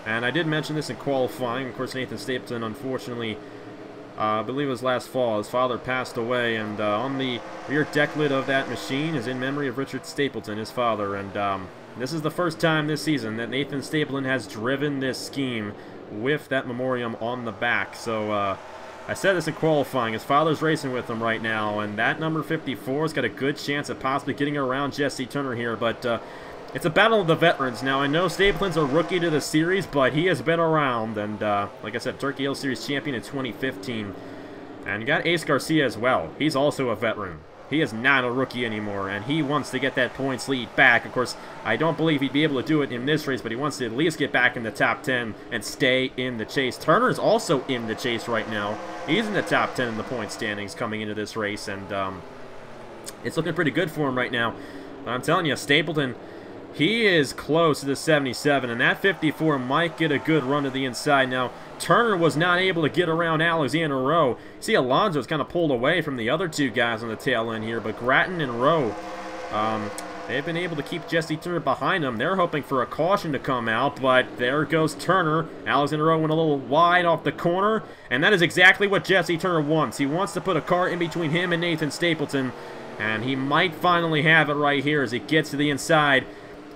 And I did mention this in qualifying. Of course, Nathan Stapleton, unfortunately, I believe it was last fall, his father passed away. And on the rear deck lid of that machine is in memory of Richard Stapleton, his father. And This is the first time this season that Nathan Stapleton has driven this scheme with that memoriam on the back. So, I said this in qualifying. His father's racing with him right now, and that number 54 has got a good chance of possibly getting around Jesse Turner here, but it's a battle of the veterans. Now, I know Stapleton's a rookie to the series, but he has been around, and like I said, Turkey Hill Series champion in 2015. And you got Ace Garcia as well. He's also a veteran. He is not a rookie anymore, and he wants to get that points lead back. Of course, I don't believe he'd be able to do it in this race, but he wants to at least get back in the top 10 and stay in the chase. Turner is also in the chase right now. He's in the top 10 in the point standings coming into this race, and it's looking pretty good for him right now. But I'm telling you, Stapleton, he is close to the 77, and that 54 might get a good run to the inside. Now, Turner was not able to get around Alexander Rowe. See, Alonso's kind of pulled away from the other two guys on the tail end here, but Grattan and Rowe, they've been able to keep Jesse Turner behind them. They're hoping for a caution to come out, but there goes Turner. Alexander Rowe went a little wide off the corner, and that is exactly what Jesse Turner wants. He wants to put a car in between him and Nathan Stapleton, and he might finally have it right here as he gets to the inside.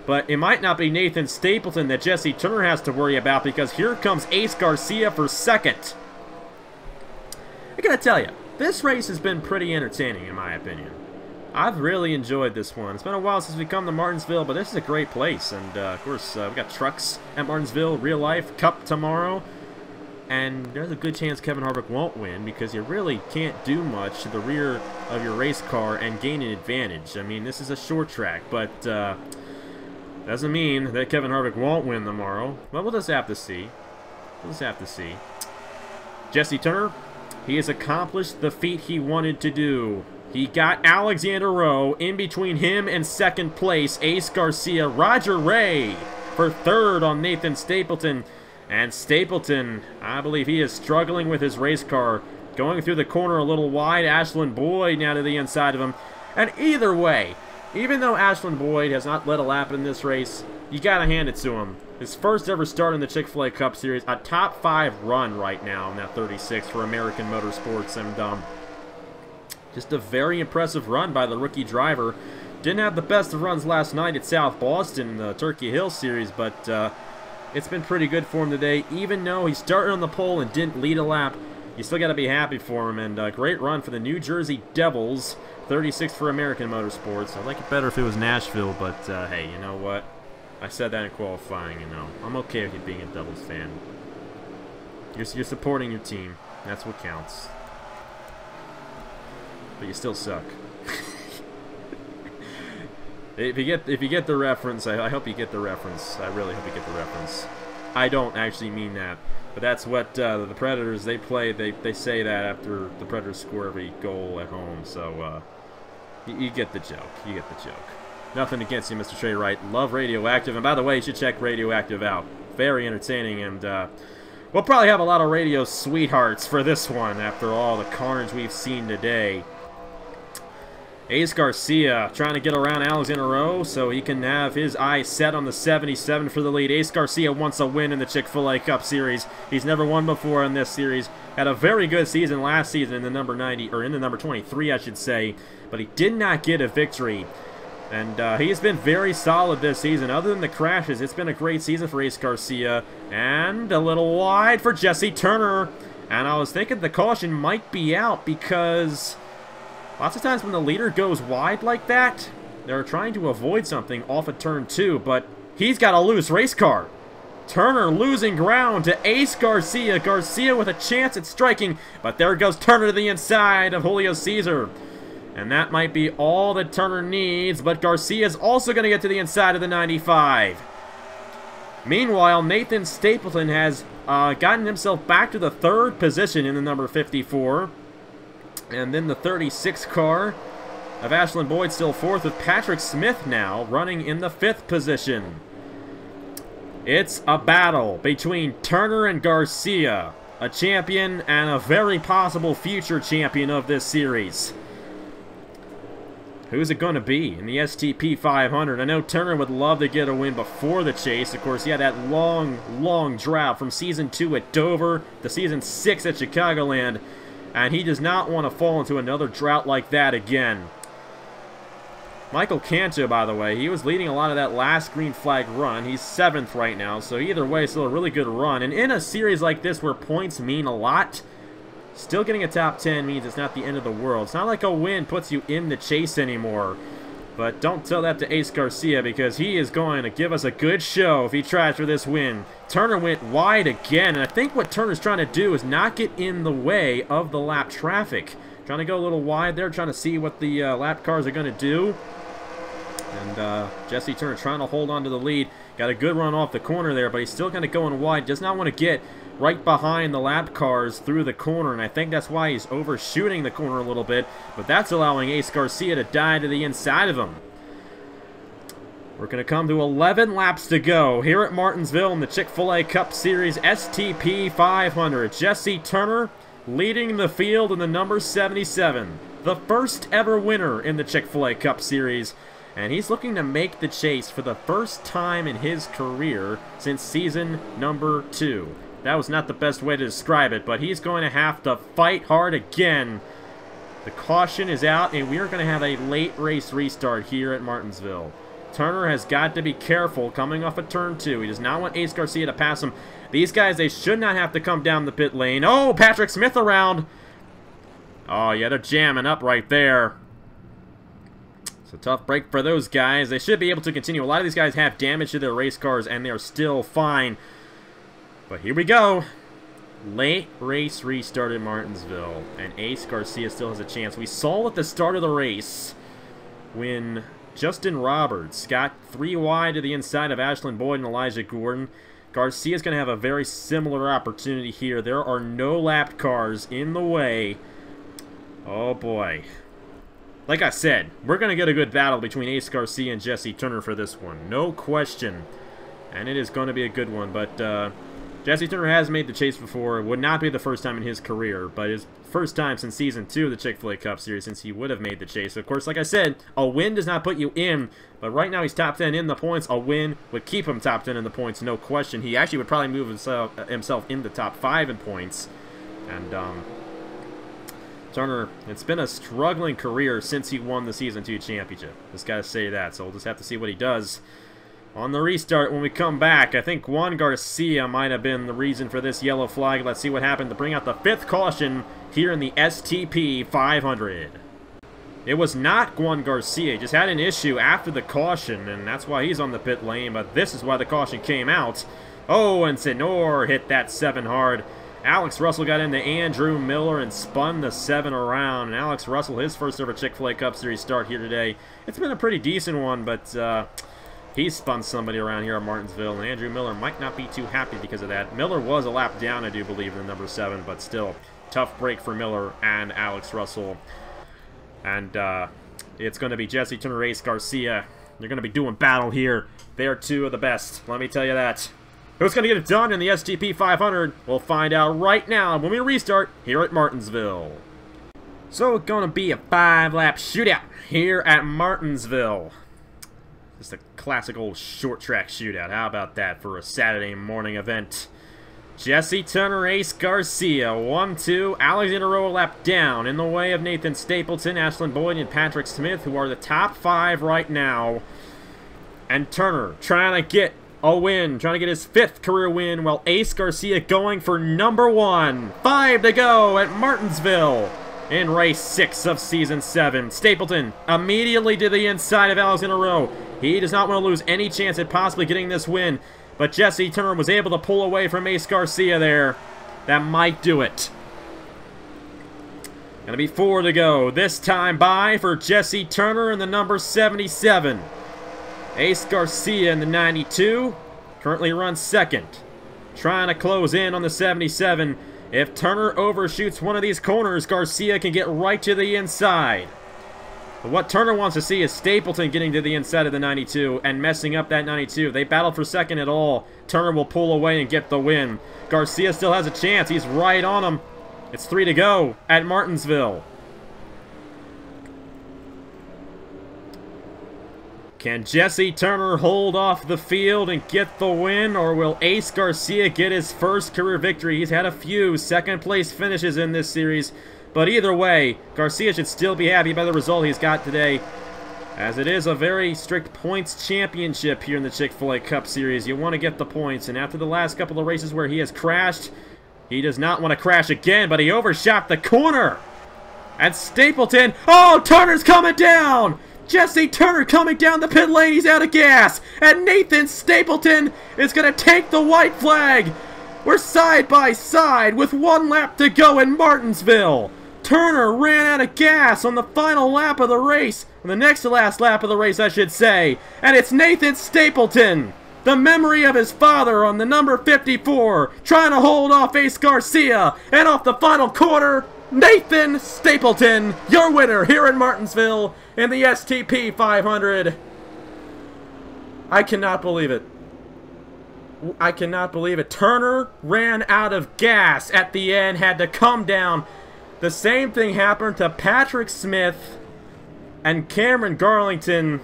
But it might not be Nathan Stapleton that Jesse Turner has to worry about, because here comes Ace Garcia for second. I gotta tell you, this race has been pretty entertaining in my opinion. I've really enjoyed this one. It's been a while since we've come to Martinsville, but this is a great place. And of course, we've got trucks at Martinsville, real life, Cup tomorrow. And there's a good chance Kevin Harvick won't win, because you really can't do much to the rear of your race car and gain an advantage. I mean, this is a short track, but doesn't mean that Kevin Harvick won't win tomorrow. But we'll just have to see. We'll just have to see. Jesse Turner, he has accomplished the feat he wanted to do. He got Alexander Rowe in between him and second place, Ace Garcia. Roger Ray for third on Nathan Stapleton. And Stapleton, I believe he is struggling with his race car. Going through the corner a little wide. Ashland Boyd now to the inside of him. And either way, even though Ashland Boyd has not led a lap in this race, you gotta hand it to him. His first ever start in the Chick-fil-A Cup Series, a top 5 run right now in that 36 for American Motorsports, and just a very impressive run by the rookie driver. Didn't have the best of runs last night at South Boston in the Turkey Hill Series, but it's been pretty good for him today. Even though he started on the pole and didn't lead a lap, you still gotta be happy for him, and great run for the New Jersey Devils. 36 for American Motorsports. I'd like it better if it was Nashville, but hey, you know what? I said that in qualifying, you know. I'm okay with you being a Devils fan. You're supporting your team. That's what counts. But you still suck. If you get the reference, I hope you get the reference. I really hope you get the reference. I don't actually mean that. But that's what the Predators, they play. They say that after the Predators score every goal at home. So, you get the joke. You get the joke. Nothing against you, Mr. Trey Wright. Love Radioactive. And by the way, you should check Radioactive out. Very entertaining. And we'll probably have a lot of radio sweethearts for this one after all the carnage we've seen today. Ace Garcia trying to get around Alexander Rowe so he can have his eyes set on the 77 for the lead. Ace Garcia wants a win in the Chick-fil-A Cup Series. He's never won before in this series. Had a very good season last season in the number 90, or in the number 23, I should say, but he did not get a victory. And he's been very solid this season. Other than the crashes, it's been a great season for Ace Garcia. And a little wide for Jesse Turner. And I was thinking the caution might be out because lots of times when the leader goes wide like that, they're trying to avoid something off of turn 2, but he's got a loose race car. Turner losing ground to Ace Garcia. Garcia with a chance at striking, but there goes Turner to the inside of Julio Cesar. And that might be all that Turner needs, but Garcia's also going to get to the inside of the 95. Meanwhile, Nathan Stapleton has gotten himself back to the 3rd position in the number 54. And then the 36 car of Ashland Boyd still 4th, with Patrick Smith now running in the 5th position. It's a battle between Turner and Garcia, a champion and a very possible future champion of this series. Who's it going to be in the STP 500? I know Turner would love to get a win before the chase. Of course, he had that long drought from Season 2 at Dover to Season 6 at Chicagoland, and he does not want to fall into another drought like that again. Michael Cantu, by the way, he was leading a lot of that last green flag run. He's 7th right now, so either way, still a really good run. And in a series like this where points mean a lot, still getting a top 10 means it's not the end of the world. It's not like a win puts you in the chase anymore. But don't tell that to Ace Garcia, because he is going to give us a good show if he tries for this win. Turner went wide again, and I think what Turner's trying to do is not get in the way of the lap traffic. Trying to go a little wide there, trying to see what the lap cars are going to do. And Jesse Turner trying to hold on to the lead. Got a good run off the corner there, but he's still kind of going wide. Does not want to get right behind the lap cars through the corner, and I think that's why he's overshooting the corner a little bit. But that's allowing Ace Garcia to dive to the inside of him. We're going to come to 11 laps to go here at Martinsville in the Chick-fil-A Cup Series STP 500. Jesse Turner leading the field in the number 77. The first ever winner in the Chick-fil-A Cup Series. And he's looking to make the chase for the first time in his career since season number 2. That was not the best way to describe it, but he's going to have to fight hard again. The caution is out, and we are going to have a late race restart here at Martinsville. Turner has got to be careful coming off of turn 2. He does not want Ace Garcia to pass him. These guys, they should not have to come down the pit lane. Oh, Patrick Smith around. Oh, yeah, they're jamming up right there. It's a tough break for those guys. They should be able to continue. A lot of these guys have damage to their race cars, and they're still fine. But here we go. Late race restart in Martinsville, and Ace Garcia still has a chance. We saw at the start of the race when Justin Roberts got 3 wide to the inside of Ashlyn Boyd and Elijah Gordon. Garcia's going to have a very similar opportunity here. There are no lapped cars in the way. Oh boy. Like I said, we're going to get a good battle between Ace Garcia and Jesse Turner for this one. No question. And it is going to be a good one. But Jesse Turner has made the chase before. It would not be the first time in his career, but his first time since Season 2 of the Chick-fil-A Cup Series since he would have made the chase. Of course, like I said, a win does not put you in, but right now he's top 10 in the points. A win would keep him top 10 in the points, no question. He actually would probably move himself in the top 5 in points. And Turner, it's been a struggling career since he won the Season 2 championship. Just got to say that, so we'll just have to see what he does on the restart when we come back. I think Juan Garcia might have been the reason for this yellow flag. Let's see what happened to bring out the 5th caution here in the STP 500. It was not Juan Garcia. He just had an issue after the caution, and that's why he's on the pit lane, but this is why the caution came out. Oh, and Senor hit that 7 hard. Alex Russell got into Andrew Miller and spun the 7 around. And Alex Russell, his first ever Chick-fil-A Cup Series start here today. It's been a pretty decent one, but he spun somebody around here at Martinsville. And Andrew Miller might not be too happy because of that. Miller was a lap down, I do believe, in the number 7, but still, tough break for Miller and Alex Russell. And it's going to be Jesse Turner, Ace Garcia. They're going to be doing battle here. They are 2 of the best, let me tell you that. Who's going to get it done in the STP 500? We'll find out right now when we restart here at Martinsville. So it's going to be a 5-lap shootout here at Martinsville. Just a classic old short track shootout. How about that for a Saturday morning event? Jesse Turner, Ace Garcia, 1-2. Alex NRLOA lap down in the way of Nathan Stapleton, Ashlyn Boyd, and Patrick Smith, who are the top 5 right now. And Turner trying to get a win, trying to get his 5th career win, while Ace Garcia going for number 1. 5 to go at Martinsville in race 6 of Season 7. Stapleton immediately to the inside of Alex NRLOA. He does not want to lose any chance at possibly getting this win, but Jesse Turner was able to pull away from Ace Garcia there. That might do it. Gonna be 4 to go. This time by for Jesse Turner in the number 77. Ace Garcia in the 92, currently runs 2nd. Trying to close in on the 77. If Turner overshoots one of these corners, Garcia can get right to the inside. But what Turner wants to see is Stapleton getting to the inside of the 92 and messing up that 92. If they battle for 2nd at all, Turner will pull away and get the win. Garcia still has a chance. He's right on him. It's 3 to go at Martinsville. Can Jesse Turner hold off the field and get the win, or will Ace Garcia get his first career victory? He's had a few second-place finishes in this series, but either way, Garcia should still be happy by the result he's got today. as it is a very strict points championship here in the Chick-fil-A Cup Series. You want to get the points, and after the last couple of races where he has crashed, he does not want to crash again, but he overshot the corner. And Stapleton, oh, Turner's coming down! Jesse Turner coming down the pit lane, he's out of gas! And Nathan Stapleton is going to take the white flag! We're side by side with 1 lap to go in Martinsville! Turner ran out of gas on the final lap of the race, on the next to last lap of the race, I should say, and it's Nathan Stapleton, the memory of his father on the number 54, trying to hold off Ace Garcia, and off the final quarter, Nathan Stapleton, your winner here in Martinsville in the STP 500. I cannot believe it. I cannot believe it. Turner ran out of gas at the end, had to come down. The same thing happened to Patrick Smith and Cameron Garlington.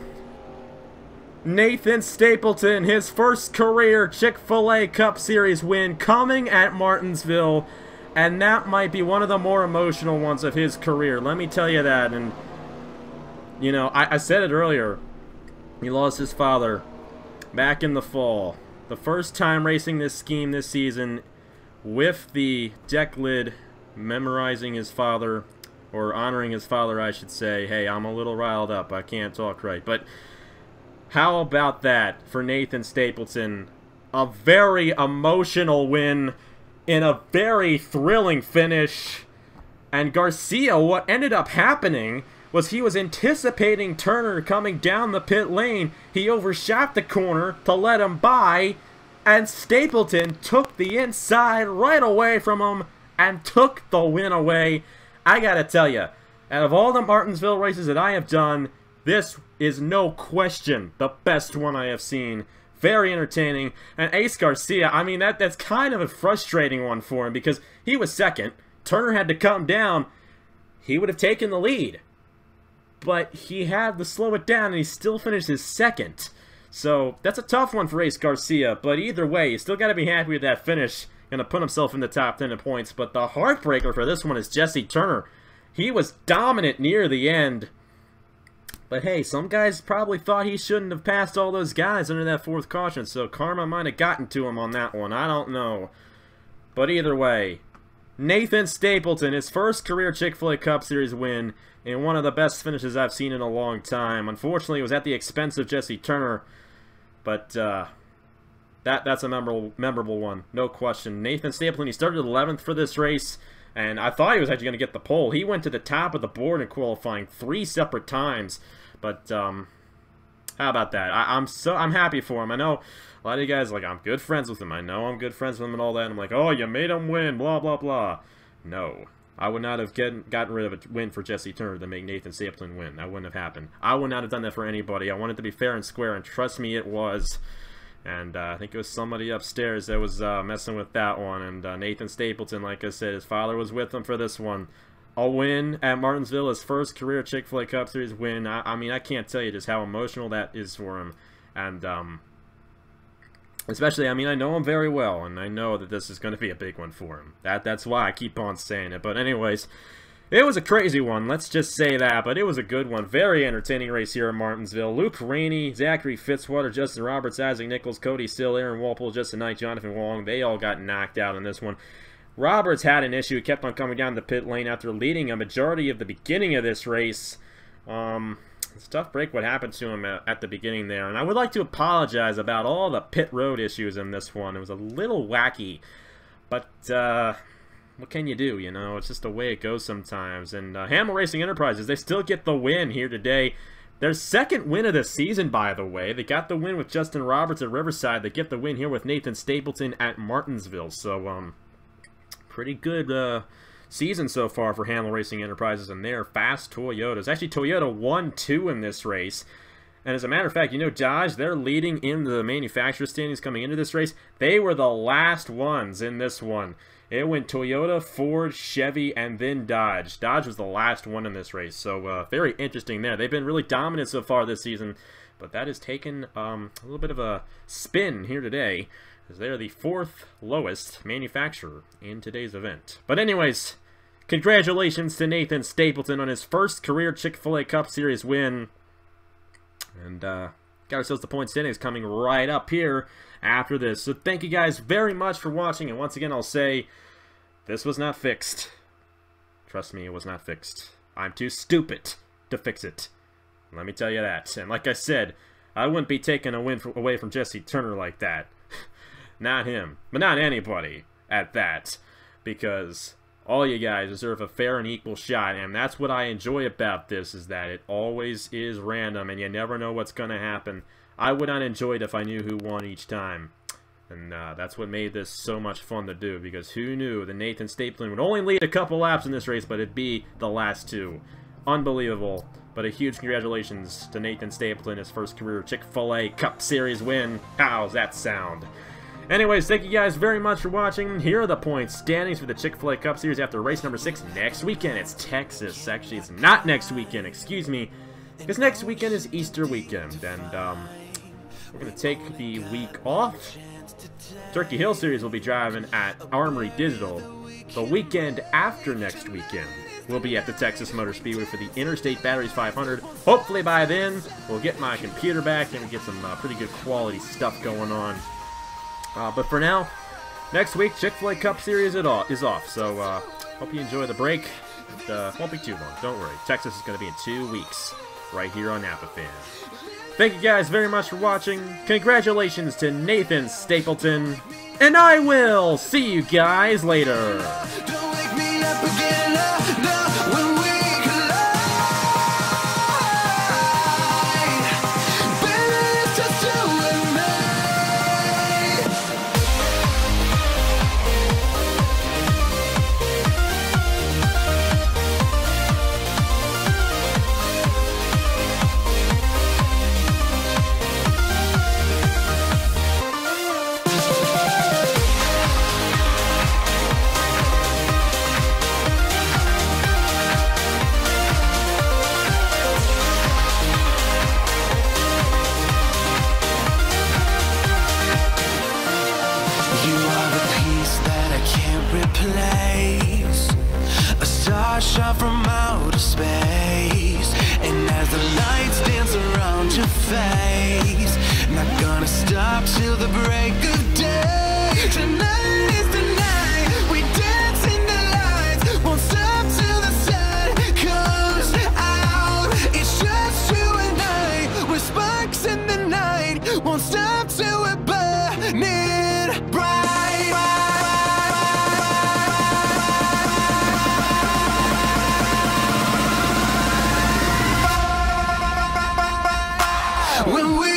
Nathan Stapleton, his first career Chick-fil-A Cup Series win coming at Martinsville, and that might be one of the more emotional ones of his career. Let me tell you that. And, you know, I said it earlier. He lost his father back in the fall. The first time racing this scheme this season with the deck lid memorizing his father, or honoring his father, I should say. Hey, I'm a little riled up. I can't talk right. But how about that for Nathan Stapleton? A very emotional win in a very thrilling finish. And Garcia, what ended up happening was he was anticipating Turner coming down the pit lane. He overshot the corner to let him by, and Stapleton took the inside right away from him and took the win away. I gotta tell you, out of all the Martinsville races that I have done, this is no question the best one I have seen. Very entertaining. And Ace Garcia, I mean, that's kind of a frustrating one for him because he was second. Turner had to come down. He would have taken the lead. But he had to slow it down, and he still finished his second. So that's a tough one for Ace Garcia. But either way, you still got to be happy with that finish. Going to put himself in the top 10 in points. But the heartbreaker for this one is Jesse Turner. He was dominant near the end. But hey, some guys probably thought he shouldn't have passed all those guys under that fourth caution, so karma might have gotten to him on that one. I don't know. But either way, Nathan Stapleton, his first career Chick-fil-A Cup Series win, and one of the best finishes I've seen in a long time. Unfortunately, it was at the expense of Jesse Turner, but that's a memorable one, no question. Nathan Stapleton, he started 11th for this race, and I thought he was actually going to get the pole. He went to the top of the board in qualifying 3 separate times. But how about that? I'm happy for him. I know a lot of you guys are like, I'm good friends with him. I know I'm good friends with him and all that. And I'm like, oh, you made him win, blah, blah, blah. No. I would not have gotten rid of a win for Jesse Turner to make Nathan Stapleton win. That wouldn't have happened. I would not have done that for anybody. I wanted to be fair and square, and trust me, it was. And I think it was somebody upstairs that was messing with that one. And Nathan Stapleton, like I said, his father was with him for this one. A win at Martinsville, his first career Chick-fil-A Cup Series win. I mean, I can't tell you just how emotional that is for him. And especially, I mean, I know him very well, and I know that this is going to be a big one for him. That's why I keep on saying it. But anyways, it was a crazy one, let's just say that, but it was a good one. Very entertaining race here in Martinsville. Luke Rainey, Zachary Fitzwater, Justin Roberts, Isaac Nichols, Cody Still, Aaron Walpole, Justin Knight, Jonathan Wong, they all got knocked out in this one. Roberts had an issue. He kept on coming down the pit lane after leading a majority of the beginning of this race. It's a tough break what happened to him at the beginning there. And I would like to apologize about all the pit road issues in this one. It was a little wacky. But what can you do, you know? It's just the way it goes sometimes. And Hamill Racing Enterprises, they still get the win here today. Their second win of the season, by the way. They got the win with Justin Roberts at Riverside. They get the win here with Nathan Stapleton at Martinsville. So, pretty good season so far for Hamill Racing Enterprises and their fast Toyotas. Actually, Toyota won 2 in this race. And as a matter of fact, you know, Dodge, they're leading in the manufacturer standings coming into this race. They were the last ones in this one. It went Toyota, Ford, Chevy, and then Dodge. Dodge was the last one in this race. So, very interesting there. They've been really dominant so far this season. But that has taken a little bit of a spin here today, as they're the 4th lowest manufacturer in today's event. But anyways, congratulations to Nathan Stapleton on his first career Chick-fil-A Cup Series win. And got ourselves the point standings coming right up here after this. So thank you guys very much for watching. And once again, I'll say, this was not fixed. Trust me, it was not fixed. I'm too stupid to fix it. Let me tell you that. And like I said, I wouldn't be taking a win away from Jesse Turner like that. Not him, but not anybody at that. Because all you guys deserve a fair and equal shot, and that's what I enjoy about this, is that it always is random, and you never know what's going to happen. I would not enjoy it if I knew who won each time. And that's what made this so much fun to do, because who knew that Nathan Stapleton would only lead a couple laps in this race, but it'd be the last two. Unbelievable. But a huge congratulations to Nathan Stapleton, his first career Chick-fil-A Cup Series win. How's that sound? Anyways, thank you guys very much for watching. Here are the point standings for the Chick-fil-A Cup Series after race number 6 next weekend. It's Texas. Actually, it's not next weekend, excuse me, because next weekend is Easter weekend, and we're going to take the week off. Turkey Hill Series will be driving at Armory Digital. The weekend after next weekend, we'll be at the Texas Motor Speedway for the Interstate Batteries 500. Hopefully by then, we'll get my computer back and get some pretty good quality stuff going on. But for now, next week, Chick-fil-A Cup Series is off. So, hope you enjoy the break. It won't be too long. Don't worry. Texas is going to be in 2 weeks, right here on Napa Fan. Thank you guys very much for watching. Congratulations to Nathan Stapleton. And I will see you guys later. A star shot from outer space, and as the lights dance around your face, not gonna stop till the break of day. Tonight is the night we dance in the lights, won't stop till the sun comes out. It's just you and I, we're sparks in the night, won't stop till we're burning bright. When we